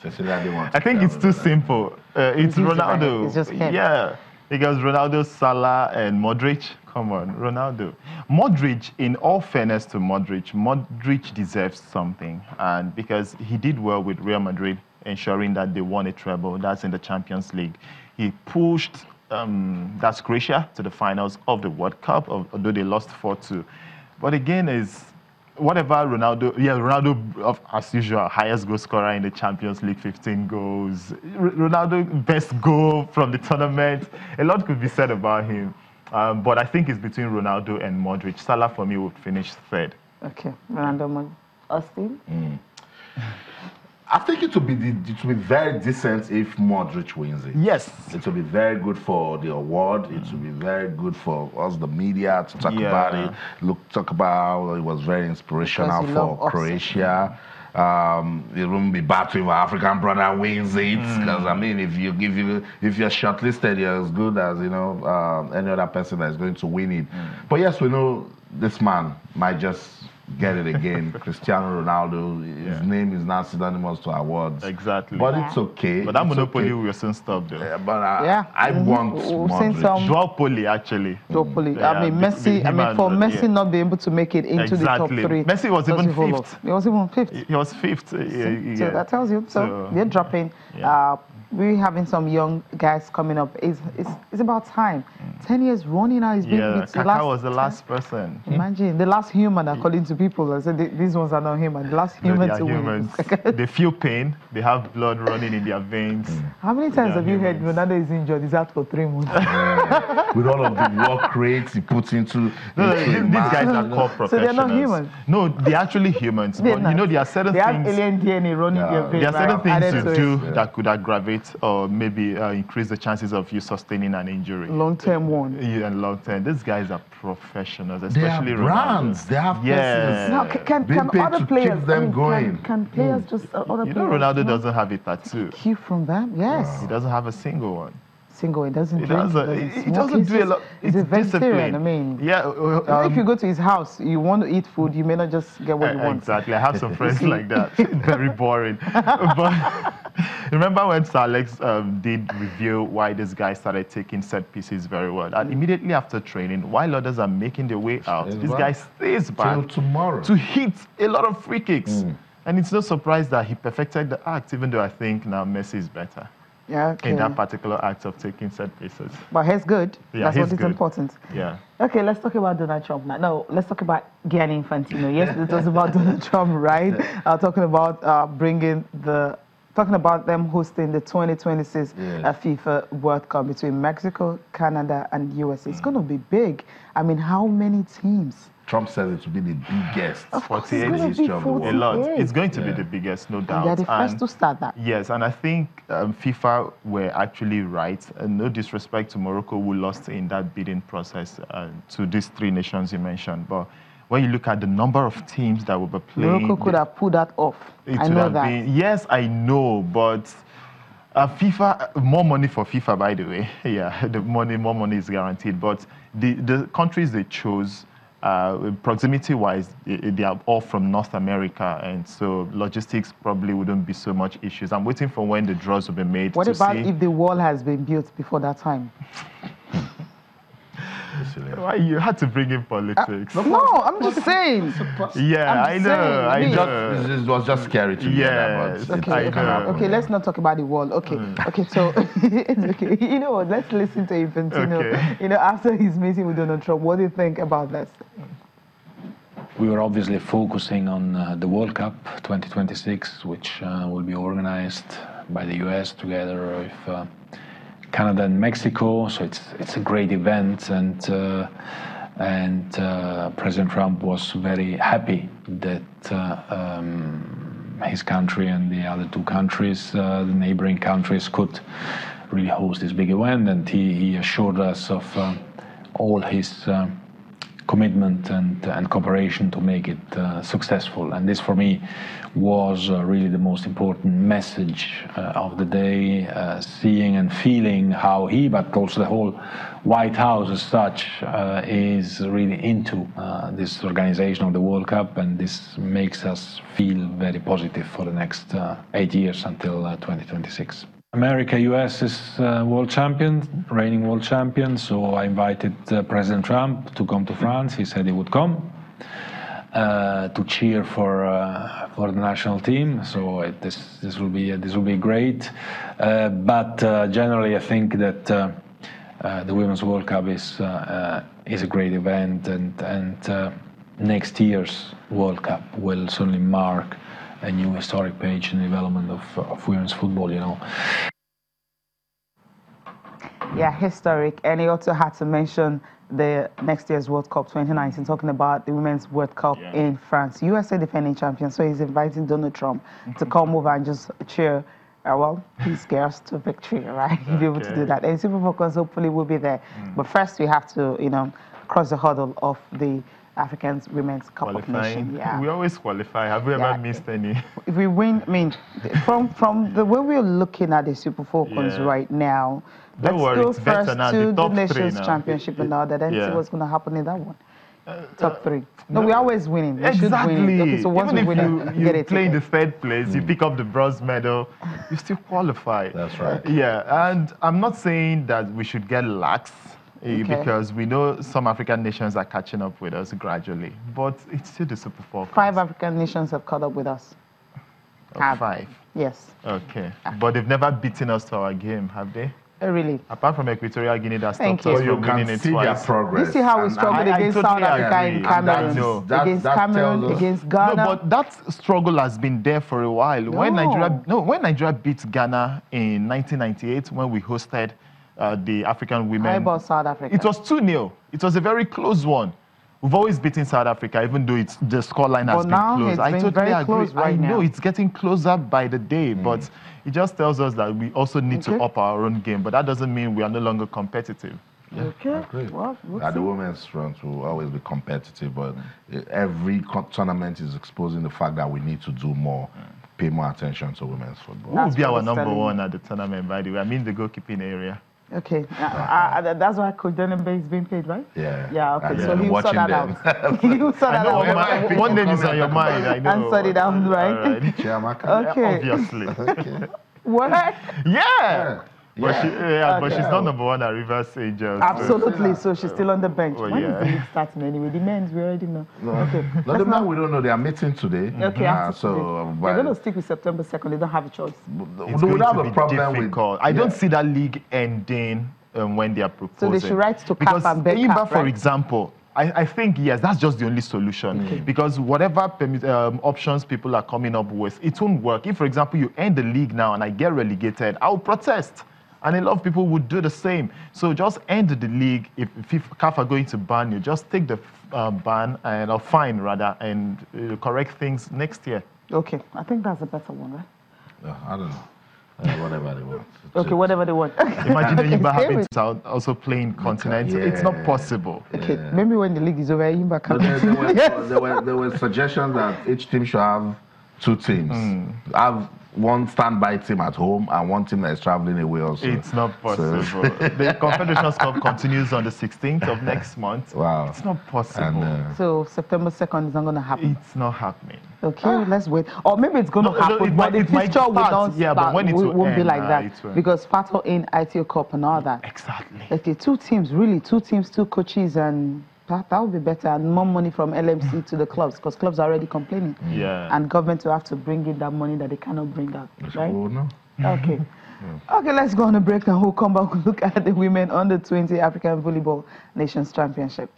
Cecilia didn't want I to think it's too simple. It's easy, Ronaldo. right? It's just him. Yeah, because Ronaldo, Salah, and Modric. Come on, Ronaldo. Modric, in all fairness to Modric deserves something, and because he did well with Real Madrid, ensuring that they won a treble. That's in the Champions League. He pushed that's Croatia to the finals of the World Cup, although they lost 4-2. But again, is whatever Ronaldo, Ronaldo, as usual, highest goal scorer in the Champions League, 15 goals. Ronaldo, best goal from the tournament. A lot could be said about him. But I think it's between Ronaldo and Modric. Salah, for me, would finish third. Okay, Ronaldo, Austin? I think it will be very decent if Modric wins it. Yes. It will be very good for the award. It will be very good for us, the media, to talk about it. Talk about how it was very inspirational for Croatia. It won't be bad if our African brother wins it. Because I mean, if you're shortlisted, you're as good as any other person that is going to win it. But yes, we know this man might just get it again. Cristiano Ronaldo, his name is now synonymous to awards. Exactly. But it's okay. But that monopoly will soon stop though. But I want Modric. Duopoly, actually. Duopoly. I mean, Messi, for Messi not being able to make it into the top three. Messi was even fifth. He was even fifth. He was fifth. So that tells you. So they're dropping. We're having some young guys coming up. It's about time. 10 years running now. Kaká was the last person. Imagine, the last human, according to people. I said, these ones are not human. The last human to humans. win. They feel pain. They have blood running in their veins. How many times have you heard Ronaldo is injured? He's out for 3 months. With all of the work rates he puts into... these guys are called professionals. So they're not humans? No, they're actually humans. But there are certain things... They have alien DNA running their veins. There are certain things you do that could aggravate or maybe increase the chances of you sustaining an injury. Long-term one. Yeah, and long-term. These guys are professionals, especially they have brands. Ronaldo. They have persons. Now, can other players keep them going? Can players just other players? Ronaldo doesn't have a tattue. Keep from them, yes. He doesn't have a single one. Single, he doesn't drink. He doesn't do a lot. He's a vegetarian. I mean, if you go to his house, you want to eat food, you may not just get what you want. Exactly. I have some friends like that. Very boring. But remember when Sir Alex did review why this guy started taking set pieces very well? And immediately after training, while others are making their way out, this guy stays back till tomorrow to hit a lot of free kicks. And it's no surprise that he perfected the act, even though I think now Messi is better. Yeah, in that particular act of taking set pieces. But he's good. Yeah, That's what is important. Yeah. Okay, let's talk about Donald Trump now. No, let's talk about Gianni Infantino. Yes, it was about Donald Trump, right? Talking about talking about them hosting the 2026 FIFA World Cup between Mexico, Canada, and USA. It's going to be big. I mean, how many teams? Trump says it will be the biggest 48 history of the world. A lot. It's going to be the biggest, no doubt. And they're the first to start that. Yes, and I think FIFA were actually right. No disrespect to Morocco, who lost in that bidding process to these 3 nations you mentioned. But when you look at the number of teams that will be playing... Morocco could have pulled that off. I know that. Yes, I know, but... FIFA, more money for FIFA, by the way. Yeah, more money is guaranteed. But the countries they chose... proximity-wise, they are all from North America, and so logistics probably wouldn't be so much issues. I'm waiting for when the draws will be made. What about if the wall has been built before that time? Why you had to bring in politics? No, I'm just saying. Yeah, I know. It was just scary to me. Yes, okay, let's not talk about the wall. Okay, so it's okay. You know what? Let's listen to Infantino. You know, after his meeting with Donald Trump, what do you think about this? We were obviously focusing on the World Cup 2026, which will be organized by the US together with Canada and Mexico. So it's a great event, and President Trump was very happy that his country and the other 2 countries, the neighboring countries, could really host this big event, and he assured us of all his commitment and cooperation to make it successful. And this, for me, was really the most important message of the day, seeing and feeling how he, but also the whole White House as such, is really into this organization of the World Cup, and this makes us feel very positive for the next 8 years until 2026. America, US is world champion, reigning world champion, so I invited President Trump to come to France. He said he would come to cheer for the national team. So this will be great. But generally, I think that the Women's World Cup is a great event, and next year's World Cup will certainly mark a new historic page in the development of women's football, you know. Yeah, historic. And he also had to mention the next year's World Cup 2019, talking about the Women's World Cup in France. USA defending champion, so he's inviting Donald Trump to come over and just cheer, well, his girls to victory, right? He'll be able to do that. And Super Falcons hopefully will be there. But first we have to, you know, cross the hurdle of the African Women's Cup of Nations. Yeah. We always qualify. Have we ever missed any? If we win, I mean, from the way we're looking at the Super Falcons right now, let's go first to the Nations Championship and all that, and see what's going to happen in that one. Top three. No, we're always winning. We should win. Okay, so once we win, you play in the third place, you pick up the bronze medal, you still qualify. That's right. Yeah, and I'm not saying that we should get lax. Because we know some African nations are catching up with us gradually, but it's still the Super Falcons. 5 African nations have caught up with us. Oh, 5? Yes. Okay. But they've never beaten us to our game, have they? Really? Apart from Equatorial Guinea that stopped us from winning it see twice. their progress. You see how we struggled against South Africa in Cameroon, against Cameroon, against Ghana. No, but that struggle has been there for a while. When Nigeria beat Ghana in 1998, when we hosted the African women. How about South Africa? It was 2-0. It was a very close one. We've always beaten South Africa, even though the scoreline has been close. I totally agree. I know it's getting closer by the day, but it just tells us that we also need to up our own game. But that doesn't mean we are no longer competitive. Yeah, I agree. Well, the women's front will always be competitive, but every tournament is exposing the fact that we need to do more. Pay more attention to women's football. Who will be our number one at the tournament, by the way? I mean the goalkeeping area. Okay, that's why Coach Denenbe is being paid, right? Yeah. Yeah, okay, so he will sort that out. He will sort that out. One name is on your mind, I know. And sort it out, right? Okay. Obviously. Okay. What? Yeah. But she's not number one at Rivers Angels. Absolutely, so she's still on the bench. When is the league starting anyway? The men's, we already know. Okay. No, the men, we don't know. They are meeting today. Okay, so they're going to stick with September 2nd. They don't have a choice. It's going to be difficult. I don't see that league ending when they are proposing. So they should write to CAF and beg CAF, for example, I think, yes, that's just the only solution. Because whatever options people are coming up with, it won't work. If, for example, you end the league now and I get relegated, I'll protest. And a lot of people would do the same. So just end the league. If CAF are going to ban you, just take the ban or fine rather, and correct things next year. Okay, I think that's a better one, right? I don't know. Whatever they want. Okay, whatever they want. Imagine Yimba having to also playing continental. Yeah. It's not possible. Okay, maybe when the league is over, Yimba can. There were suggestions that each team should have 2 teams. Have one standby team at home and one team that is traveling away also. It's not possible. The Confederations Cup continues on the 16th of next month. Wow. It's not possible. So September 2nd is not going to happen? It's not happening. Okay, let's wait. Or maybe it's going to happen, but the fixture will not won't be like that. Because factor in ITO Cup and all that. Exactly. Okay, 2 teams, really. 2 teams, 2 coaches, and that would be better, and more money from LMC to the clubs, because clubs are already complaining. Yeah. And government will have to bring in that money that they cannot bring out. Right? No. Okay. Okay, let's go on a break and we'll come back and look at the women under 20 African Volleyball Nations Championship.